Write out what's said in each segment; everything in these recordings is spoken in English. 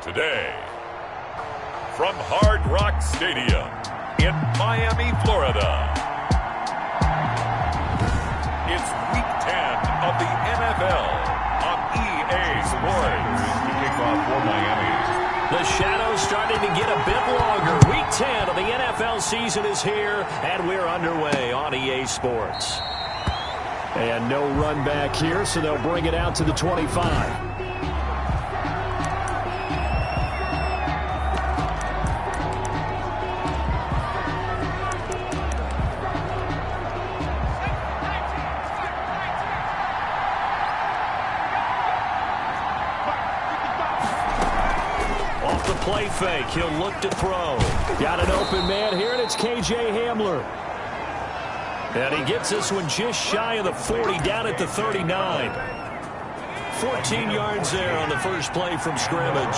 Today, from Hard Rock Stadium in Miami, Florida, it's Week 10 of the NFL on EA Sports. The kickoff for Miami. The shadow's starting to get a bit longer. Week 10 of the NFL season is here, and we're underway on EA Sports. And no run back here, so they'll bring it out to the 25. Play fake. He'll look to throw. Got an open man here, and it's KJ Hamler. And he gets this one just shy of the 40, down at the 39. 14 yards there on the first play from scrimmage.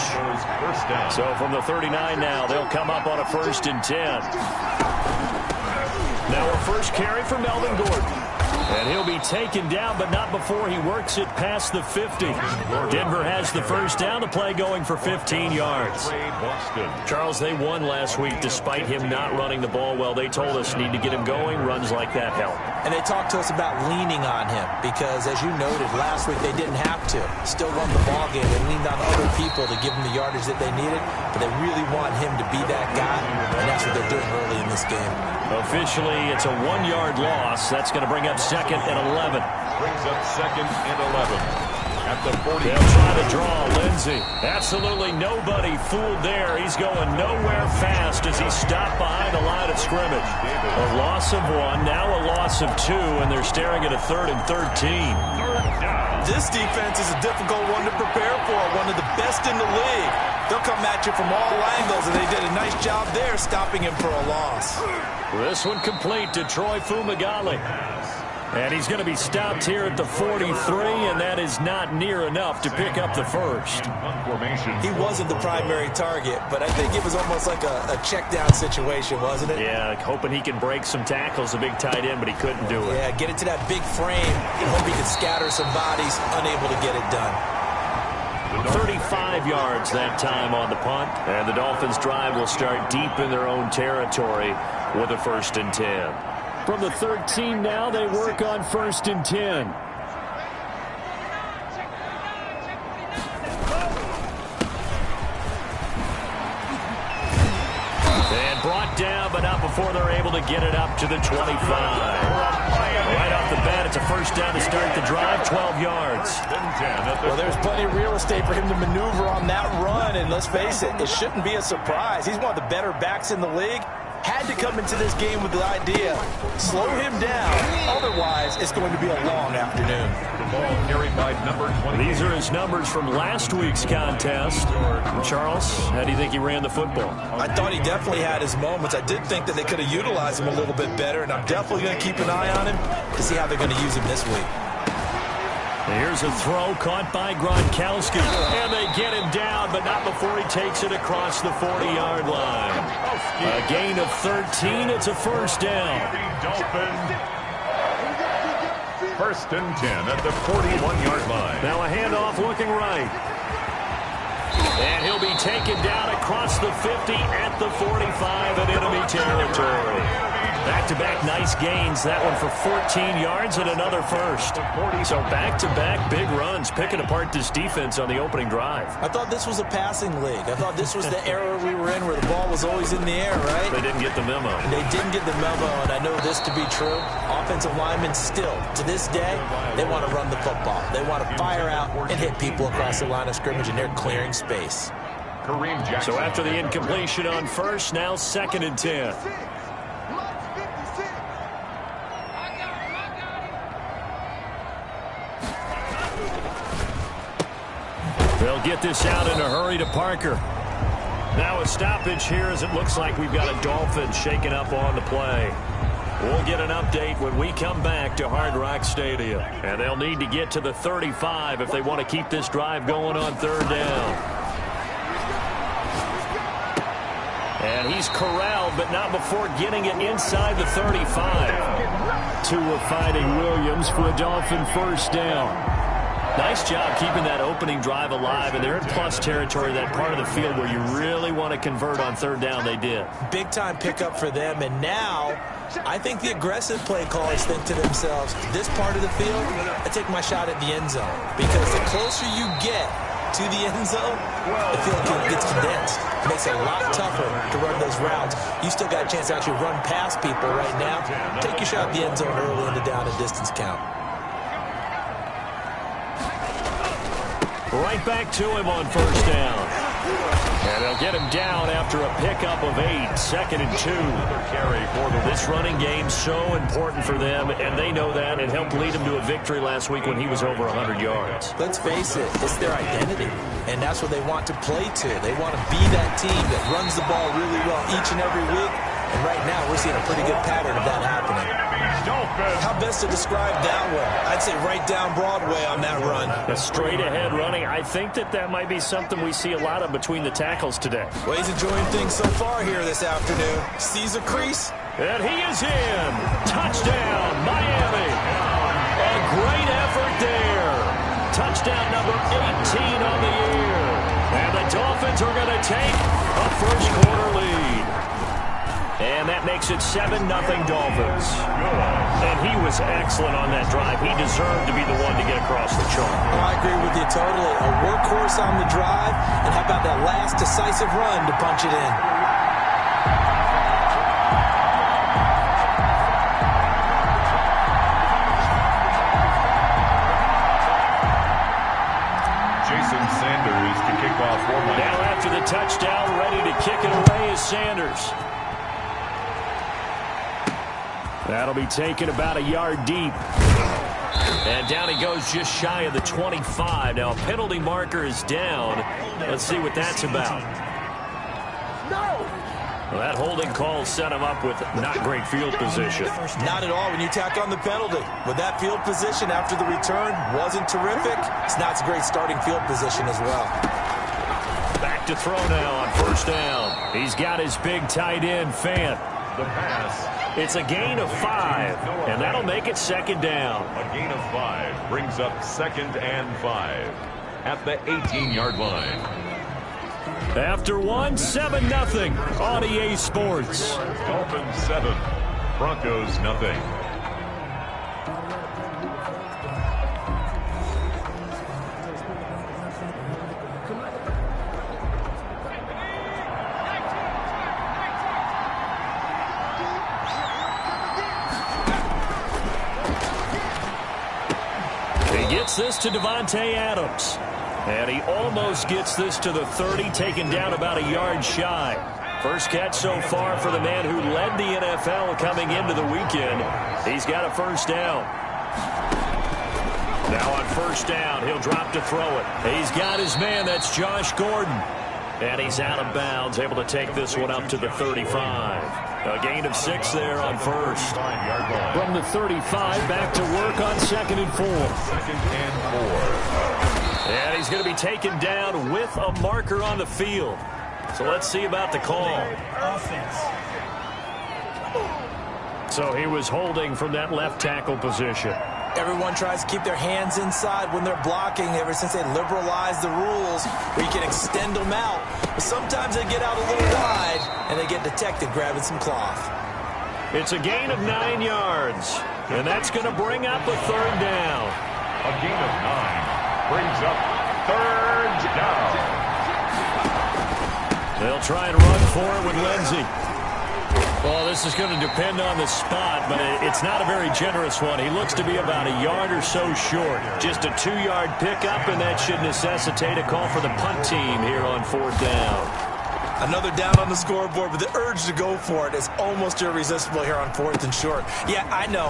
So from the 39 now, they'll come up on a 1st and 10. Now a first carry for Melvin Gordon. And he'll be taken down, but not before he works it past the 50. Denver has the first down, the play going for 15 yards. Charles, they won last week despite him not running the ball well. They told us need to get him going. Runs like that help. And they talked to us about leaning on him because, as you noted, last week they didn't have to. Still won the ball game. They leaned on other people to give them the yardage that they needed, but they really want him to be that guy, and that's what they're doing early in this game. Officially, it's a 1-yard loss. That's going to bring up 2nd and 11. Brings up 2nd and 11. At the 40. They'll try to draw Lindsey. Absolutely nobody fooled there. He's going nowhere fast as he stopped behind the line of scrimmage. A loss of 1, now a loss of 2, and they're staring at a 3rd and 13. This defense is a difficult one to prepare for, one of the best in the league. They'll come at you from all angles, and they did a nice job there stopping him for a loss. This one complete to Troy Fumagalli. And he's going to be stopped here at the 43, and that is not near enough to pick up the first. He wasn't the primary target, but I think it was almost like a check down situation, wasn't it? Yeah, hoping he can break some tackles, a big tight end, but he couldn't do it. Yeah, get it to that big frame and hope he can scatter some bodies, unable to get it done. 35 yards that time on the punt, and the Dolphins' drive will start deep in their own territory with a 1st and 10. From the 13 now, they work on 1st and 10. And brought down, but not before they're able to get it up to the 25. Right off the bat, it's a 1st down to start the drive, 12 yards. Well, there's plenty of real estate for him to maneuver on that run, and let's face it, it shouldn't be a surprise. He's one of the better backs in the league. Had to come into this game with the idea, slow him down, otherwise it's going to be a long afternoon. The ball carried by number 20. These are his numbers from last week's contest. Charles, how do you think he ran the football? I thought he definitely had his moments. I did think that they could have utilized him a little bit better, and I'm definitely going to keep an eye on him to see how they're going to use him this week. Here's a throw caught by Gronkowski, and they get him down, but not before he takes it across the 40-yard line. A gain of 13, it's a 1st down. Dolphins. 1st and 10 at the 41-yard line. Now a handoff looking right. And he'll be taken down across the 50 at the 45 in enemy territory. Back-to-back nice gains. That one for 14 yards and another 1st. So back-to-back big runs, picking apart this defense on the opening drive. I thought this was a passing league. I thought this was the era we were in where the ball was always in the air, right? They didn't get the memo. They didn't get the memo, and I know this to be true. Offensive linemen still, to this day, they want to run the football. They want to fire out and hit people across the line of scrimmage, and they're clearing space. Kareem Jackson. So after the incompletion on 1st, now 2nd and 10. They'll get this out in a hurry to Parker. Now a stoppage here as it looks like we've got a Dolphin shaking up on the play. We'll get an update when we come back to Hard Rock Stadium. And they'll need to get to the 35 if they want to keep this drive going on 3rd down. And he's corralled, but not before getting it inside the 35. Tua fighting Williams for a Dolphin 1st down. Nice job keeping that opening drive alive, and they're in plus territory, that part of the field where you really want to convert on third down. They did. Big-time pickup for them, and now I think the aggressive play callers think to themselves, this part of the field, I take my shot at the end zone, because the closer you get to the end zone, the field gets condensed. It makes it a lot tougher to run those routes. You still got a chance to actually run past people right now. Take your shot at the end zone early in the down and distance count. Right back to him on first down. And they'll get him down after a pickup of 8, 2nd and 2. Carry for This running game so important for them, and they know that. It helped lead them to a victory last week when he was over 100 yards. Let's face it, it's their identity, and that's what they want to play to. They want to be that team that runs the ball really well each and every week, and right now we're seeing a pretty good pattern of that happening. How best to describe that one? I'd say right down Broadway on that run. A straight-ahead running. I think that might be something we see a lot of between the tackles today. Well, he's enjoying things so far here this afternoon. Sees a crease. And he is in. Touchdown, Miami. A great effort there. Touchdown number 18 on the year. And the Dolphins are going to take a first-quarter lead. And that makes it 7-0 Dolphins. And he was excellent on that drive. He deserved to be the one to get across the chalk. Well, I agree with you totally. A workhorse on the drive. And how about that last decisive run to punch it in? Jason Sanders to kick off for Miami. Now after the touchdown, ready to kick it away is Sanders. That'll be taken about a yard deep. And down he goes just shy of the 25. Now a penalty marker is down. Let's see what that's about. Well, that holding call set him up with not great field position. Not at all when you tack on the penalty. With that field position after the return wasn't terrific. It's not a great starting field position as well. Back to throw now on first down. He's got his big tight end, Fant. The pass. It's a gain of 5, and that'll make it 2nd down. A gain of 5 brings up 2nd and 5 at the 18-yard line. After 7-0 on EA Sports. Dolphins 7, Broncos nothing. Gets this to Devontae Adams. And he almost gets this to the 30, taken down about a yard shy. First catch so far for the man who led the NFL coming into the weekend. He's got a first down. Now on first down, he'll drop to throw it. He's got his man, that's Josh Gordon. And he's out of bounds, able to take this one up to the 35. A gain of 6 there on first. From the 35, back to work on 2nd and 4. 2nd and 4. And he's going to be taken down with a marker on the field. So let's see about the call. So he was holding from that left tackle position. Everyone tries to keep their hands inside when they're blocking ever since they liberalized the rules where you can extend them out. But sometimes they get out a little wide and they get detected grabbing some cloth. It's a gain of 9 yards. And that's going to bring up a 3rd down. A gain of 9 brings up 3rd down. They'll try and run for it with Lindsey. Well, this is going to depend on the spot, but it's not a very generous one. He looks to be about a yard or so short. Just a 2-yard pickup, and that should necessitate a call for the punt team here on 4th down. Another down on the scoreboard, but the urge to go for it is almost irresistible here on 4th and short. Yeah, I know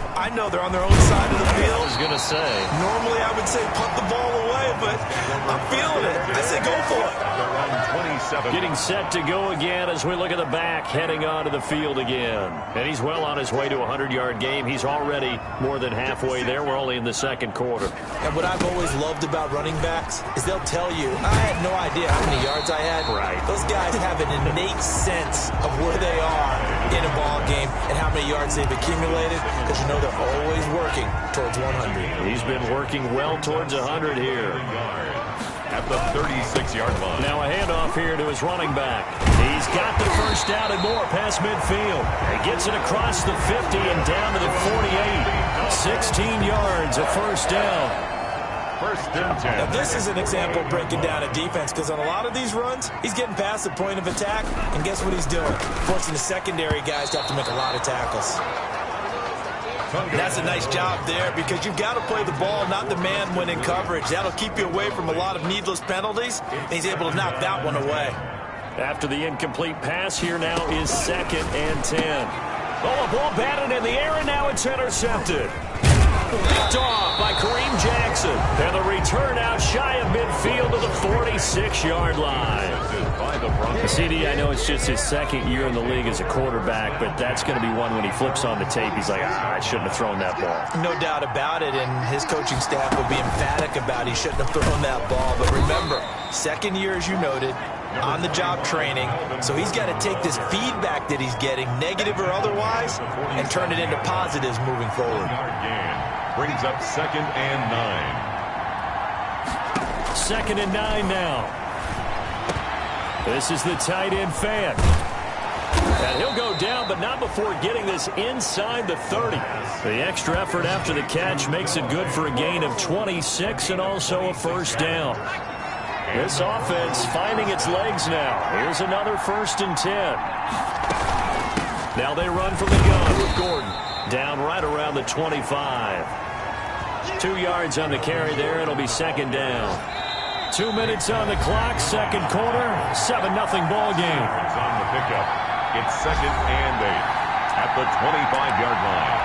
they're on their own side of the field. I was going to say. Normally I would say punt the ball away, but I'm feeling it. I say go for it. Around 26 7. Getting set to go again as we look at the back, heading onto the field again. And he's well on his way to a 100-yard game. He's already more than halfway there. We're only in the second quarter. And what I've always loved about running backs is they'll tell you, I had no idea how many yards I had. Right. Those guys have an innate sense of where they are in a ball game and how many yards they've accumulated, because you know they're always working towards 100. He's been working well towards 100 here. At the 36-yard line. Now a handoff here to his running back. He's got the first down and more past midfield. He gets it across the 50 and down to the 48. 16 yards, a first down. First and 10. Now this is an example of breaking down a defense, because on a lot of these runs, he's getting past the point of attack, and guess what he's doing? Forcing the secondary guys to have to make a lot of tackles. That's a nice job there, because you've got to play the ball, not the man when in coverage. That'll keep you away from a lot of needless penalties, and he's able to knock that one away. After the incomplete pass, here now is 2nd and 10. Oh, a ball batted in the air, and now it's intercepted. Picked off by Kareem Jackson. And the return out shy of midfield to the 46-yard line. CD, I know it's just his second year in the league as a quarterback, but that's going to be one when he flips on the tape, he's like, I shouldn't have thrown that ball. No doubt about it, and his coaching staff will be emphatic about he shouldn't have thrown that ball. But remember, second year, as you noted, on-the-job training, so he's got to take this feedback that he's getting, negative or otherwise, and turn it into positives moving forward. Brings up 2nd and 9. 2nd and 9 now. This is the tight end Fant. And he'll go down, but not before getting this inside the 30. The extra effort after the catch makes it good for a gain of 26 and also a first down. This offense finding its legs now. Here's another 1st and 10. Now they run from the gun with Gordon. Down right around the 25. 2 yards on the carry there. It'll be 2nd down. 2 minutes on the clock, second quarter, 7-0 ball game. On the pickup, it's 2nd and 8 at the 25-yard line.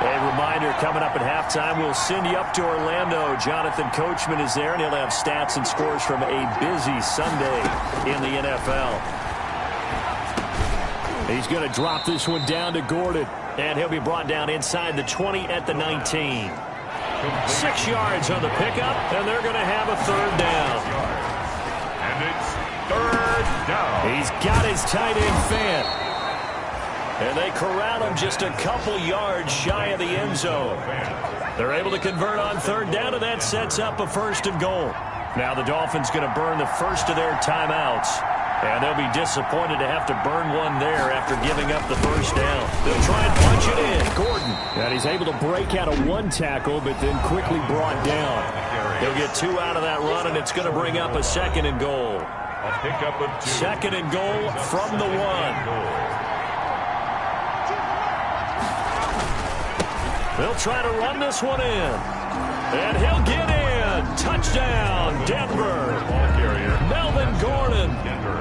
A reminder, coming up at halftime, we'll send you up to Orlando. Jonathan Coachman is there, and he'll have stats and scores from a busy Sunday in the NFL. He's going to drop this one down to Gordon, and he'll be brought down inside the 20 at the 19. 6 yards on the pickup, and they're going to have a 3rd down. And it's 3rd down. He's got his tight end Fant. And they corral him just a couple yards shy of the end zone. They're able to convert on 3rd down, and that sets up a 1st and goal. Now the Dolphins going to burn the first of their timeouts. And they'll be disappointed to have to burn one there after giving up the first down. They'll try and punch it in. Gordon. And he's able to break out of one tackle, but then quickly brought down. He'll get 2 out of that run, and it's going to bring up a 2nd and goal. A pickup of 2. 2nd and goal from the 1. They'll try to run this one in. And he'll get in. Touchdown, Denver. Melvin Gordon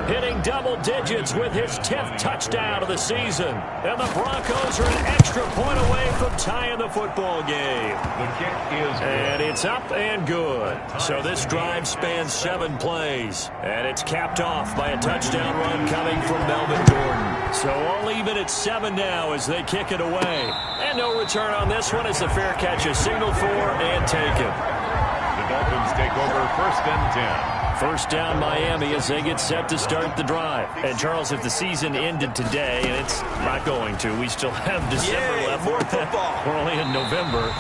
hitting double digits with his 10th touchdown of the season. And the Broncos are an extra point away from tying the football game. The kick is good. And it's up and good. So this drive spans 7 plays. And it's capped off by a touchdown run coming from Melvin Gordon. So all even at 7 now as they kick it away. And no return on this one as the fair catch is signaled for and taken. The Dolphins take over 1st and 10. First down Miami as they get set to start the drive. And Charles, if the season ended today, and it's not going to, we still have December left. More football. We're only in November,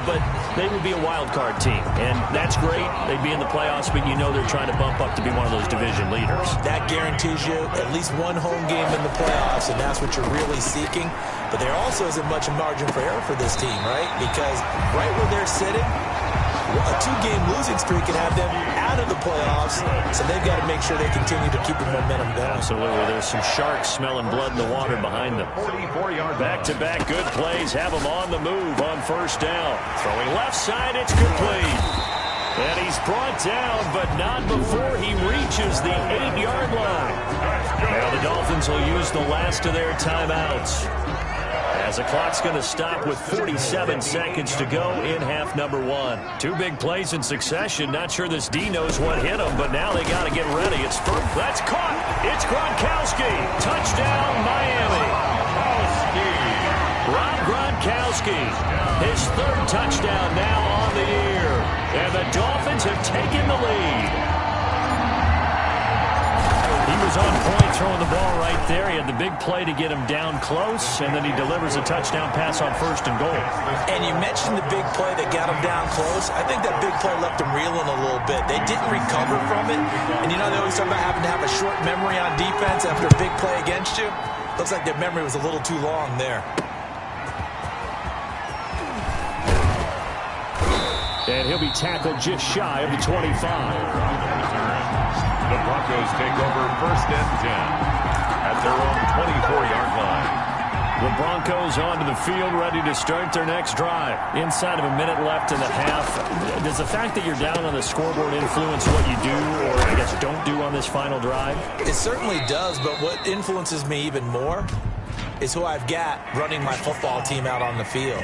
but they would be a wild card team. And that's great. They'd be in the playoffs, but you know they're trying to bump up to be one of those division leaders. That guarantees you at least one home game in the playoffs, and that's what you're really seeking. But there also isn't much margin for error for this team, right? Because right where they're sitting, a 2-game losing streak could have them out of the playoffs, so they've got to make sure they continue to keep the momentum going. Absolutely. There's some sharks smelling blood in the water behind them. 44-yard Back-to-back good plays have them on the move on first down. Throwing left side, it's complete. And he's brought down, but not before he reaches the 8-yard line. Now the Dolphins will use the last of their timeouts. as the clock's going to stop with 47 seconds to go in half number one. Two big plays in succession. Not sure this D knows what hit him, but now they got to get ready. It's first. That's caught. It's Gronkowski. Touchdown, Miami. Rob Gronkowski, his third touchdown now on the year. And the Dolphins have taken the lead. He was on point throwing the ball right there. He had the big play to get him down close, and then he delivers a touchdown pass on first and goal. And you mentioned the big play that got him down close. I think that big play left him reeling a little bit. They didn't recover from it. And you know they always talk about having to have a short memory on defense after a big play against you. Looks like their memory was a little too long there. And he'll be tackled just shy of the 25. The Broncos take over first and 10 at their own 24-yard line. The Broncos onto the field, ready to start their next drive. Inside of a minute left in the half. Does the fact that you're down on the scoreboard influence what you do, or I guess don't do on this final drive? It certainly does, but what influences me even more is who I've got running my football team out on the field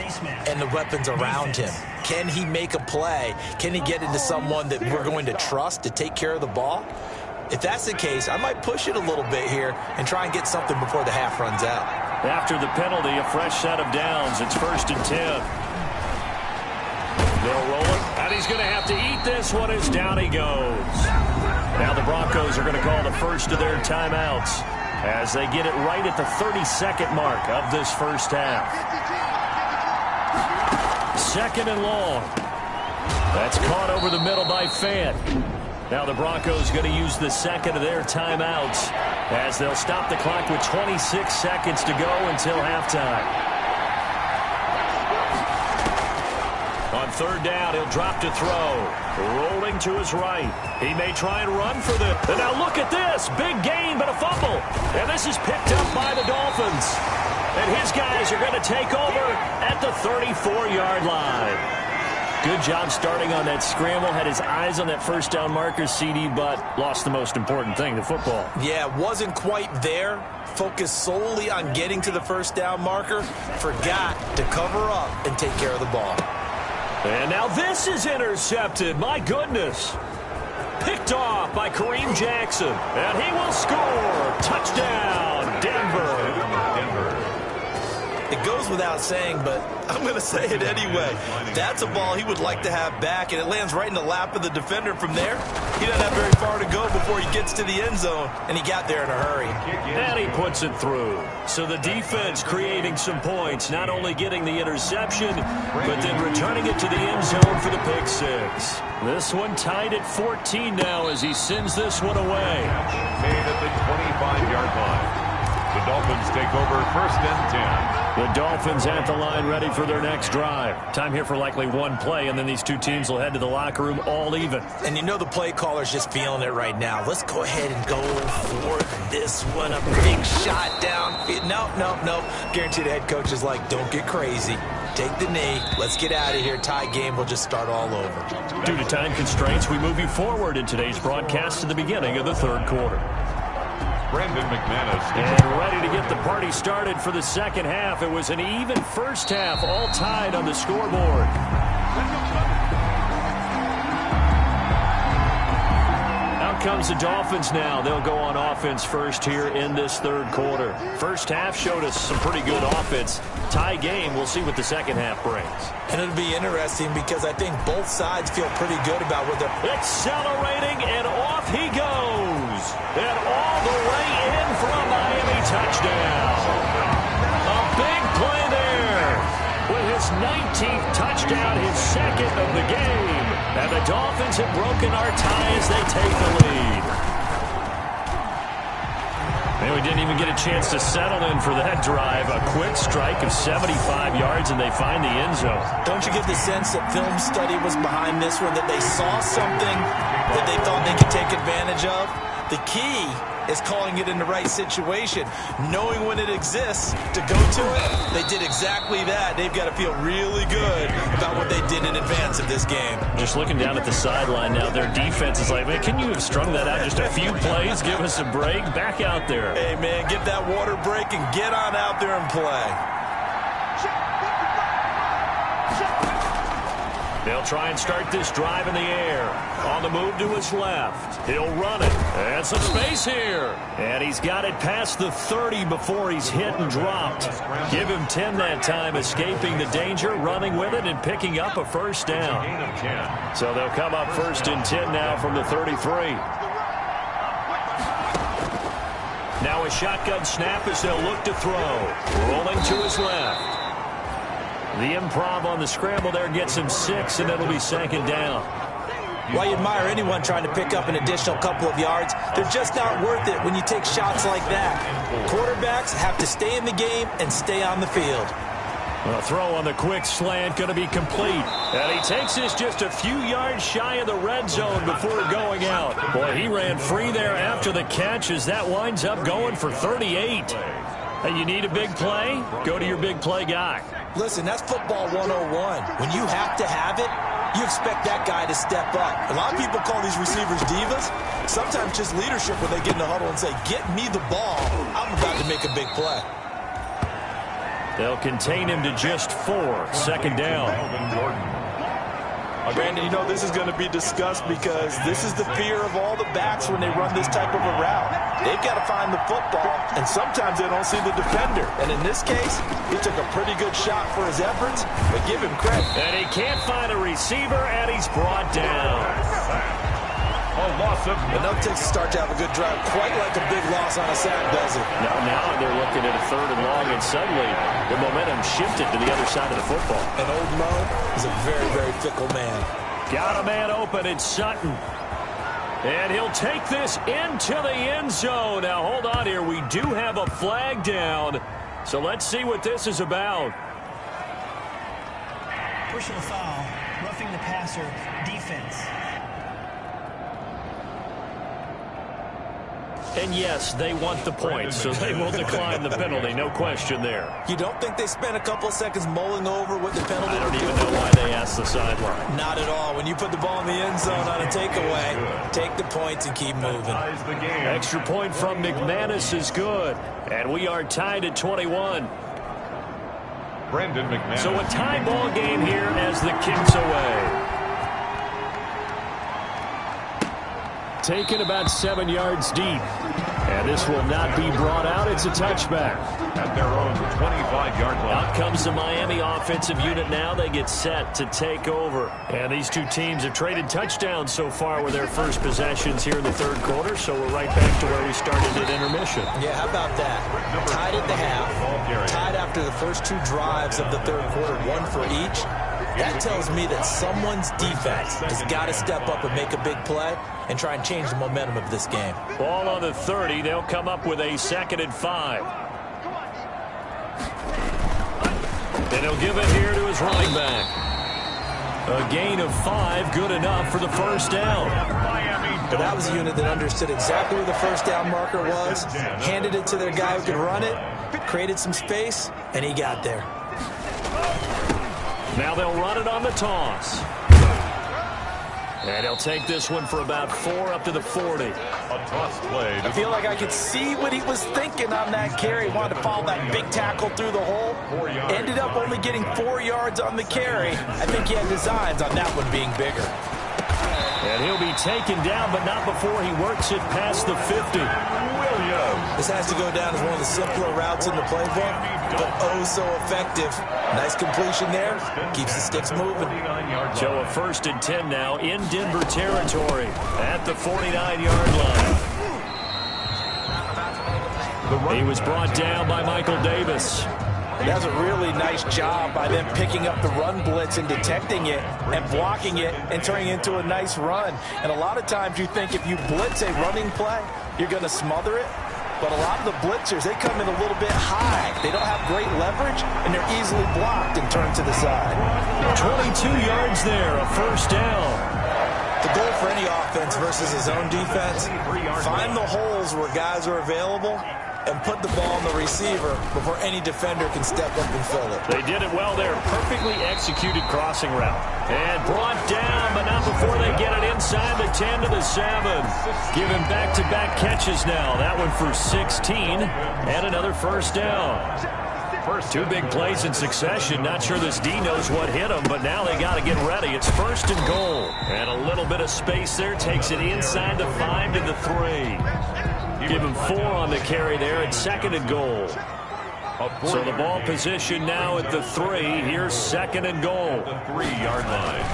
and the weapons around him. Can he make a play? Can he get into someone that we're going to trust to take care of the ball? If that's the case, I might push it a little bit here and try and get something before the half runs out. After the penalty, a fresh set of downs. It's first and 10. They'll roll it, and he's going to have to eat this one as down he goes. Now the Broncos are going to call the first of their timeouts as they get it right at the 30-second mark of this first half. Second and long. That's caught over the middle by Fant. Now the Broncos going to use the second of their timeouts as they'll stop the clock with 26 seconds to go until halftime. On third down, he'll drop to throw. Rolling to his right. He may try and run for the... And now look at this. Big gain, but a fumble. And this is picked up by the Dolphins. And his guys are going to take over at the 34-yard line. Good job starting on that scramble. Had his eyes on that first down marker, CD, but lost the most important thing, the football. Yeah, wasn't quite there. Focused solely on getting to the first down marker. Forgot to cover up and take care of the ball. And now this is intercepted. My goodness. Picked off by Kareem Jackson. And he will score. Touchdown, Denver. It goes without saying, but I'm going to say it anyway. That's a ball he would like to have back, and it lands right in the lap of the defender from there. He doesn't have very far to go before he gets to the end zone, and he got there in a hurry. And he puts it through. So the defense creating some points, not only getting the interception, but then returning it to the end zone for the pick six. This one tied at 14 now as he sends this one away. Made at the 25-yard line. The Dolphins take over first and 10. The Dolphins at the line ready for their next drive. Time here for likely one play, and then these two teams will head to the locker room all even. And you know the play caller's just feeling it right now. Let's go ahead and go for this one. A big shot down. Nope. Guaranteed the head coach is like, don't get crazy. Take the knee. Let's get out of here. Tie game. We'll just start all over. Due to time constraints, we move you forward in today's broadcast to the beginning of the third quarter. Brandon McManus. And ready to get the party started for the second half. It was an even first half, all tied on the scoreboard. Out comes the Dolphins now. They'll go on offense first here in this third quarter. First half showed us some pretty good offense. Tie game. We'll see what the second half brings. And it'll be interesting because I think both sides feel pretty good about what they're... Accelerating, and off he goes. And all the way in for a Miami touchdown. A big play there. With his 19th touchdown, his second of the game. And the Dolphins have broken our tie as they take the lead. And we didn't even get a chance to settle in for that drive. A quick strike of 75 yards, and they find the end zone. Don't you get the sense that film study was behind this one, that they saw something that they thought they could take advantage of? The key is calling it in the right situation, knowing when it exists to go to it. They did exactly that. They've got to feel really good about what they did in advance of this game. Just looking down at the sideline now, their defense is like, man, can you have strung that out just a few plays? Give us a break. Back out there. Hey, man, give that water break and get on out there and play. They'll try and start this drive in the air. On the move to his left. He'll run it. And some space here. And he's got it past the 30 before he's hit and dropped. Give him 10 that time, escaping the danger, running with it, and picking up a first down. So they'll come up 1st and 10 now from the 33. Now a shotgun snap as they'll look to throw. Rolling to his left. The improv on the scramble there gets him 6, and it'll be 2nd down. While you admire anyone trying to pick up an additional couple of yards, they're just not worth it when you take shots like that. Quarterbacks have to stay in the game and stay on the field. A throw on the quick slant going to be complete. And he takes this just a few yards shy of the red zone before going out. Boy, he ran free there after the catch as that winds up going for 38. Hey, you need a big play? Go to your big play guy. Listen, that's football 101. When you have to have it, you expect that guy to step up. A lot of people call these receivers divas. Sometimes just leadership when they get in the huddle and say, get me the ball. I'm about to make a big play. They'll contain him to just 4. 2nd down. Brandon, you know this is going to be discussed because this is the fear of all the backs when they run this type of a route. They've got to find the football, and sometimes they don't see the defender. And in this case, he took a pretty good shot for his efforts, but give him credit. And he can't find a receiver, and he's brought down. A loss of Enough takes to start to have a good drive, quite like a big loss on a sack, does it? Now they're looking at a 3rd and long, and suddenly the momentum shifted to the other side of the football. And old Mo is a very, very fickle man. Got a man open. It's Sutton. And he'll take this into the end zone. Now, hold on here. We do have a flag down. So let's see what this is about. Personal foul, roughing the passer, defense. And yes, they want the points, so they will decline the penalty. No question there. You don't think they spent a couple of seconds mulling over what the penalty? I don't even know why they asked the sideline. Not at all. When you put the ball in the end zone on a takeaway, take the points and keep moving. Extra point from McManus is good. And we are tied at 21. Brandon McManus. So a tie ball game here as the kick's away. Taken about 7 yards deep. And this will not be brought out. It's a touchback. At their own 25-yard line. Out comes the Miami offensive unit now. They get set to take over. And these two teams have traded touchdowns so far with their first possessions here in the 3rd quarter. So we're right back to where we started at intermission. Yeah, how about that? Tied at the half. Tied after the first 2 drives of the 3rd quarter, 1 for each. That tells me that someone's defense has got to step up and make a big play and try and change the momentum of this game. Ball on the 30. They'll come up with a 2nd and 5. And he'll give it here to his running back. A gain of 5, good enough for the first down. But that was a unit that understood exactly where the first down marker was, handed it to their guy who could run it, created some space, and he got there. Now they'll run it on the toss. And he'll take this one for about 4 up to the 40. A toss play. I feel like I could see what he was thinking on that carry. He wanted to follow that big tackle through the hole. Ended up only getting 4 yards on the carry. I think he had designs on that one being bigger. And he'll be taken down, but not before he works it past the 50. This has to go down as one of the simpler routes in the playbook, but oh so effective. Nice completion there. Keeps the sticks moving. So a 1st and 10 now in Denver territory at the 49-yard line. He was brought down by Michael Davis. That's a really nice job by them picking up the run blitz and detecting it and blocking it and turning it into a nice run. And a lot of times you think if you blitz a running play, you're going to smother it. But a lot of the blitzers, they come in a little bit high. They don't have great leverage, and they're easily blocked and turned to the side. 22 yards there, a first down. The goal for any offense versus his own defense, find the holes where guys are available and put the ball on the receiver before any defender can step up and fill it. They did it well there. Perfectly executed crossing route. And brought down, but not before they get it inside the 10 to the 7. Give him back-to-back catches now. That one for 16 and another first down. Two big plays in succession. Not sure this D knows what hit him, but now they got to get ready. It's 1st and goal. And a little bit of space there. Takes it inside the 5 to the 3. Give him 4 on the carry there. It's 2nd and goal. So the ball position now at the 3. Here's 2nd and goal. The 3-yard line.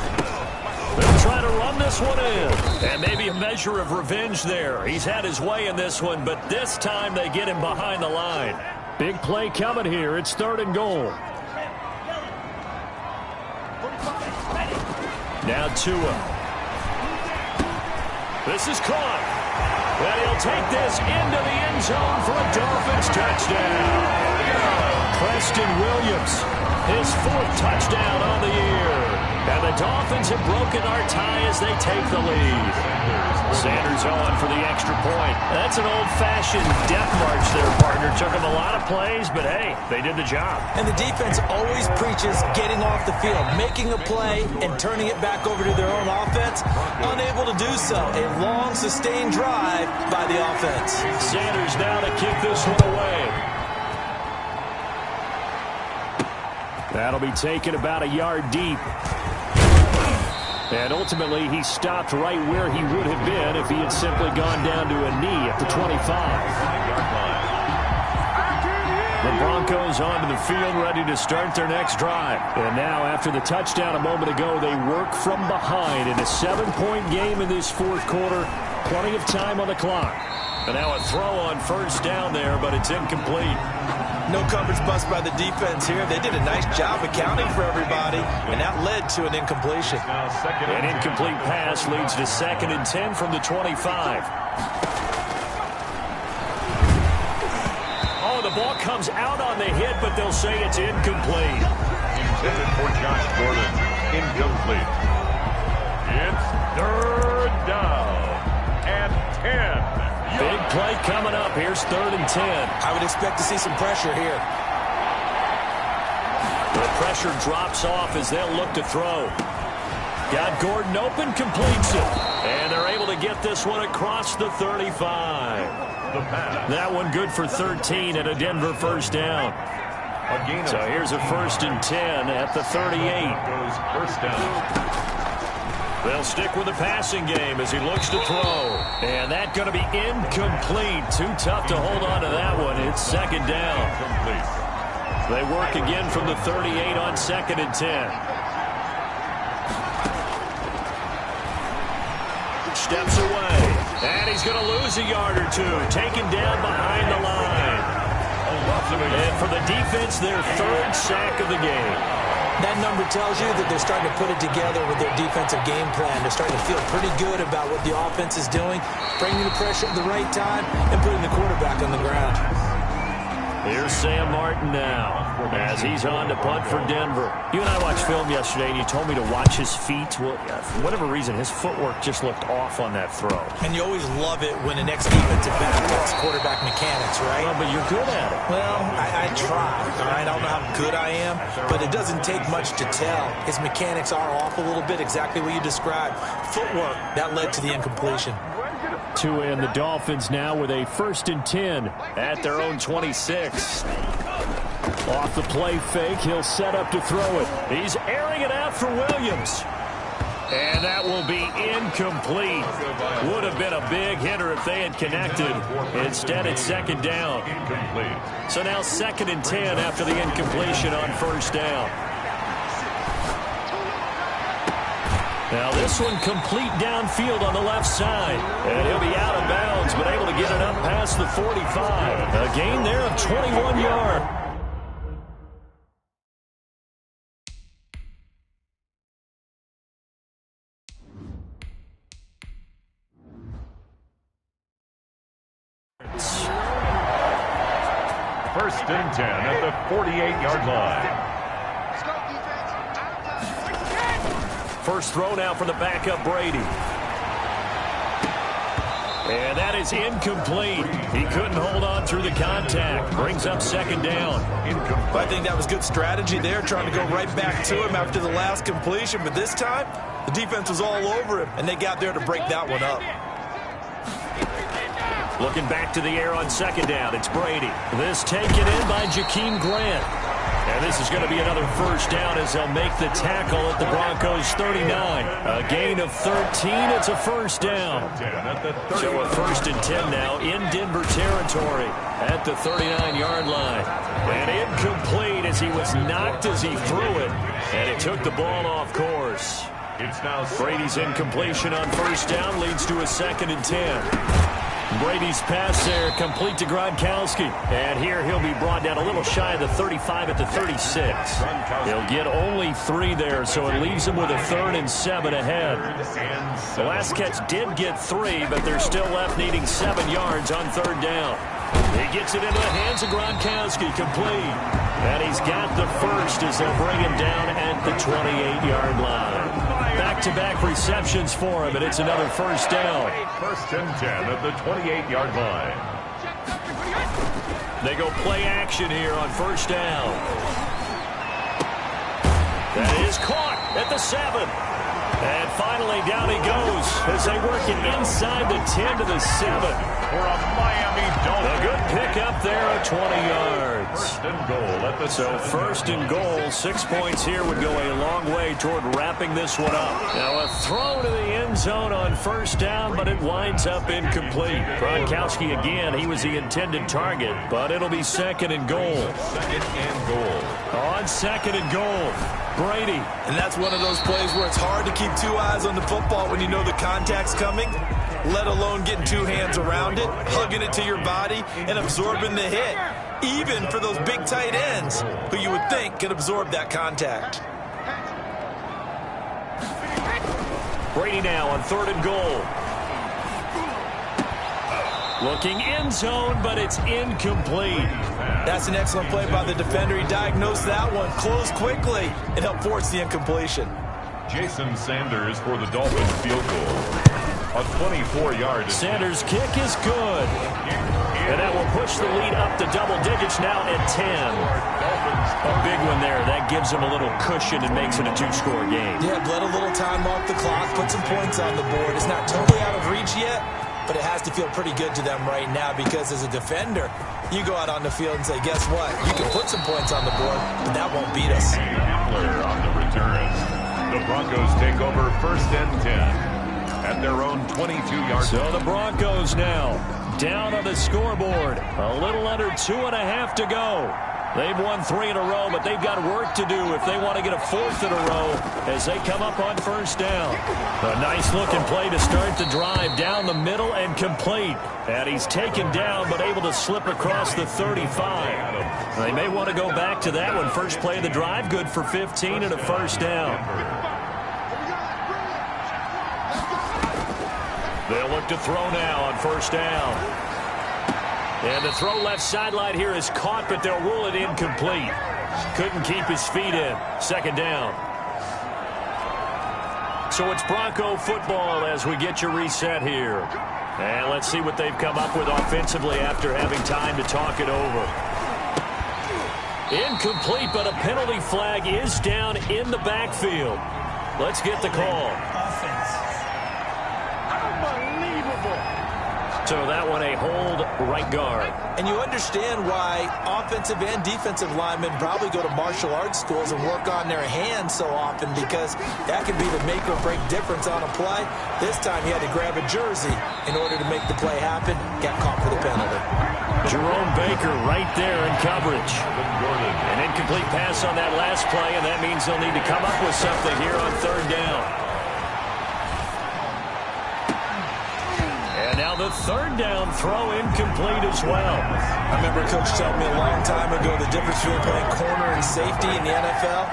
They'll try to run this one in. And maybe a measure of revenge there. He's had his way in this one, but this time they get him behind the line. Big play coming here. It's 3rd and goal. Now Tua. This is caught. And he'll take this into the end zone for a Dolphins touchdown. Preston Williams, his 4th touchdown on the year. And the Dolphins have broken our tie as they take the lead. Sanders on for the extra point. That's an old-fashioned death march there, partner. Took them a lot of plays, but hey, they did the job. And the defense always preaches getting off the field, making a play, and turning it back over to their own offense. Unable to do so. A long, sustained drive by the offense. Sanders now to kick this one away. That'll be taken about a yard deep. And ultimately, he stopped right where he would have been if he had simply gone down to a knee at the 25. The Broncos onto the field, ready to start their next drive. And now, after the touchdown a moment ago, they work from behind in a 7-point game in this 4th quarter. Plenty of time on the clock. And now a throw on 1st down there, but it's incomplete. No coverage bust by the defense here. They did a nice job accounting for everybody, and that led to an incompletion. An incomplete pass leads to 2nd and 10 from the 25. Oh, the ball comes out on the hit, but they'll say it's incomplete. Intended for Josh Gordon. Incomplete. It's 3rd down and 10. Big play coming up. Here's 3rd and 10. I would expect to see some pressure here. The pressure drops off as they'll look to throw. Got Gordon open, completes it. And they're able to get this one across the 35. That one good for 13 and a Denver 1st down. So here's a 1st and 10 at the 38. Goes 1st down. They'll stick with the passing game as he looks to throw. And that's going to be incomplete. Too tough to hold on to that one. It's 2nd down. They work again from the 38 on 2nd and 10. Steps away. And he's going to lose a yard or two. Taken down behind the line. And for the defense, their 3rd sack of the game. That number tells you that they're starting to put it together with their defensive game plan. They're starting to feel pretty good about what the offense is doing, bringing the pressure at the right time, and putting the quarterback on the ground. Here's Sam Martin now as he's on to punt for Denver. You and I watched film yesterday, and you told me to watch his feet. Well, for whatever reason, his footwork just looked off on that throw. And you always love it when an ex-defensive back talks quarterback mechanics, right? Well, but you're good at it. Well, I try, all right? I don't know how good I am, but it doesn't take much to tell. His mechanics are off a little bit, exactly what you described. Footwork, that led to the incompletion. Tua and the Dolphins now with a 1st and 10 at their own 26. Off the play fake, he'll set up to throw it. He's airing it out for Williams. And that will be incomplete. Would have been a big hitter if they had connected. Instead, it's 2nd down. So now 2nd and 10 after the incompletion on 1st down. Now this one complete downfield on the left side. And he'll be out of bounds, but able to get it up past the 45. A gain there of 21 yards. First and 10 at the 48-yard line. First throw now for the backup Brady. And that is incomplete. He couldn't hold on through the contact. Brings up 2nd down. I think that was good strategy there, trying to go right back to him after the last completion. But this time, the defense was all over him, and they got there to break that one up. Looking back to the air on second down. It's Brady. This taken in by Jakeem Grant. And this is going to be another first down as they'll make the tackle at the Broncos 39. A gain of 13. It's a first down. So a 1st and 10 now in Denver territory at the 39-yard line. And incomplete as he was knocked as he threw it. And it took the ball off course. It's now Brady's incompletion on first down leads to a 2nd and 10. Brady's pass there complete to Gronkowski. And here he'll be brought down a little shy of the 35 at the 36. He'll get only 3 there, so it leaves him with a 3rd and 7 ahead. The last catch did get 3, but they're still left needing 7 yards on 3rd down. He gets it into the hands of Gronkowski, complete. And he's got the first as they'll bring him down at the 28-yard line. Back-to-back receptions for him, and it's another first down. 1st and 10 at the 28-yard line. They go play action here on first down. That is caught at the 7. And finally down he goes as they work it inside the 10 to the 7. For a Miami Dolphins. A good pickup there at 20 yards. 1st and goal at the So 1st and goal, 6 points here would go a long way toward wrapping this one up. Now a throw to the end zone on first down, but it winds up incomplete. Gronkowski again, he was the intended target, but it'll be 2nd and goal. 2nd and goal. On 2nd and goal, Brady. And that's one of those plays where it's hard to keep 2 eyes on the football when you know the contact's coming, let alone getting 2 hands around it, hugging it to your body, and absorbing the hit. Even for those big tight ends who you would think could absorb that contact. Brady now on 3rd and goal. Looking end zone, but it's incomplete. That's an excellent play by the defender. He diagnosed that one, closed quickly, and helped force the incompletion. Jason Sanders for the Dolphins field goal. A 24-yard. Sanders' kick is good. And that will push the lead up to double digits now at 10. A big one there. That gives them a little cushion and makes it a 2-score game. Yeah, bled a little time off the clock, put some points on the board. It's not totally out of reach yet, but it has to feel pretty good to them right now because as a defender, you go out on the field and say, guess what? You can put some points on the board, but that won't beat us. Hamler on the return. The Broncos take over 1st and 10 at their own 22-yard. So the Broncos now down on the scoreboard. A little under 2.5 to go. They've won 3 in a row, but they've got work to do if they want to get a 4th in a row as they come up on first down. A nice-looking play to start the drive down the middle and complete. And he's taken down but able to slip across the 35. They may want to go back to that one. First play of the drive, good for 15 and a first down. They'll look to throw now on first down. And the throw left sideline here is caught, but they'll rule it incomplete. Couldn't keep his feet in. 2nd down. So it's Bronco football as we get you reset here. And let's see what they've come up with offensively after having time to talk it over. Incomplete, but a penalty flag is down in the backfield. Let's get the call. Offense. So that one a hold right guard. And you understand why offensive and defensive linemen probably go to martial arts schools and work on their hands so often because that can be the make or break difference on a play. This time he had to grab a jersey in order to make the play happen. Got caught for the penalty. Jerome Baker right there in coverage. An incomplete pass on that last play, and that means they'll need to come up with something here on 3rd down. And now the 3rd down throw incomplete as well. I remember Coach telling me a long time ago the difference between playing corner and safety in the NFL.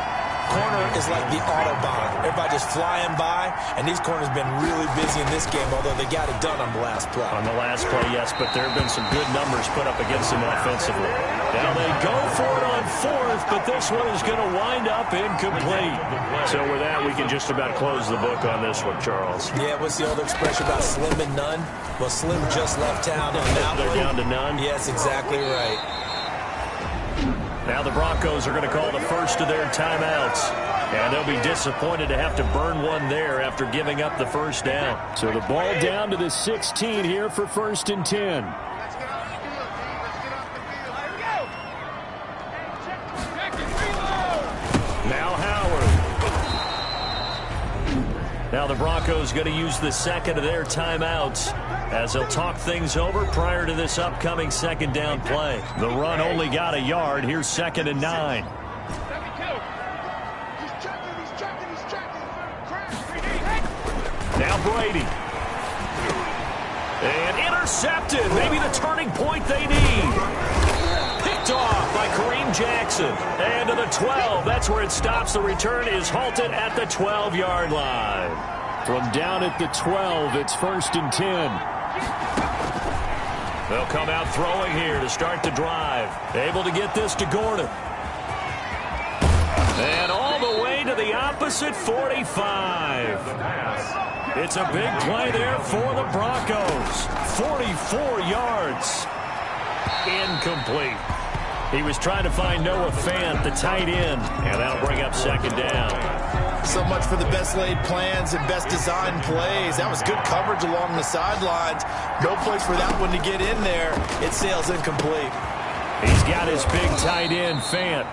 Corner is like the Autobahn. Everybody just flying by, and these corners have been really busy in this game, although they got it done on the last play. On the last play, yes, but there have been some good numbers put up against them offensively. Now they go for it on 4th, but this one is going to wind up incomplete. So with that, we can just about close the book on this one, Charles. Yeah, what's the old expression about slim and none? Well, Slim just left town on that They're one. down to none? Yes, exactly right. Now the Broncos are going to call the first of their timeouts. And they'll be disappointed to have to burn one there after giving up the first down. So the ball down to the 16 here for 1st and 10. Now Howard. Now the Broncos going to use the second of their timeouts as they'll talk things over prior to this upcoming second down play. The run only got a yard. Here's 2nd and 9. Now Brady. And intercepted. Maybe the turning point they need. Picked off by Kareem Jackson. And to the 12. That's where it stops. The return is halted at the 12-yard line. From down at the 12, it's 1st and 10. They'll come out throwing here to start the drive. Able to get this to Gordon. And all the way to the opposite 45. It's a big play there for the Broncos. 44 yards. Incomplete. He was trying to find Noah Fant, the tight end, and that'll bring up 2nd down. So much for the best laid plans and best designed plays. That was good coverage along the sidelines. No place for that one to get in there. It sails incomplete. He's got his big tight end, Fant.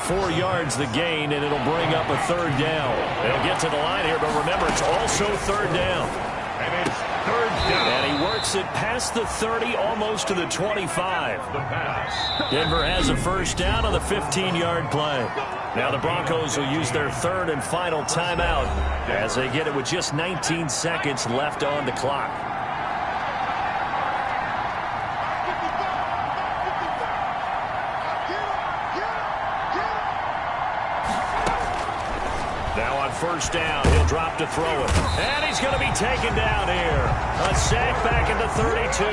4 yards the gain, and it'll bring up a 3rd down. They'll get to the line here, but remember, it's also 3rd down. And it's 3rd down. And he works it past the 30, almost to the 25. The pass. Denver has a 1st down on the 15-yard play. Now the Broncos will use their 3rd and final timeout as they get it with just 19 seconds left on the clock. Now on 1st down, he'll drop to throw it. And he's going to be taken down here. A sack back at the 32.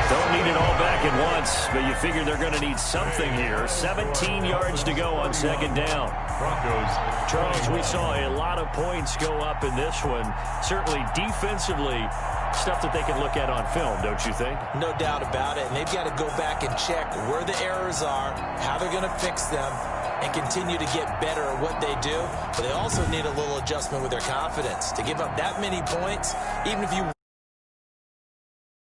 Don't need it all back at once, but you figure they're going to need something here. 17 yards to go on 2nd down. Broncos. Charles, we saw a lot of points go up in this one. Certainly defensively, stuff that they can look at on film, don't you think? No doubt about it. And they've got to go back and check where the errors are, how they're going to fix them, and continue to get better at what they do. But they also need a little adjustment with their confidence. To give up that many points, even if you